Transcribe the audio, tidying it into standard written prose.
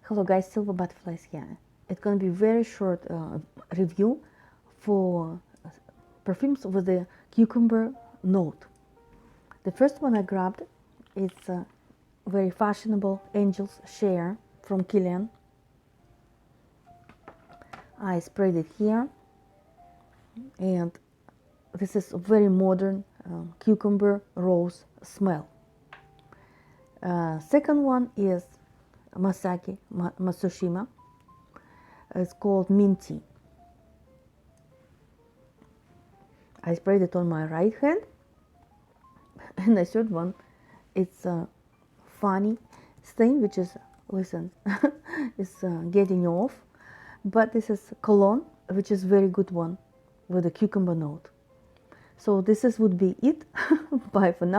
Hello guys, Silver Butterflies here. It's gonna be very short review for perfumes with the cucumber note. The first one I grabbed is very fashionable Angel's Share from Kilian. I sprayed it here, and this is a very modern cucumber rose smell. Second one is Masaki Matsushima. It's called Mintea. I sprayed it on my right hand. And the third one, it's a funny stain, which is, listen, it's getting off. But this is Cologne, which is very good one with a cucumber note. So this would be it. Bye for now.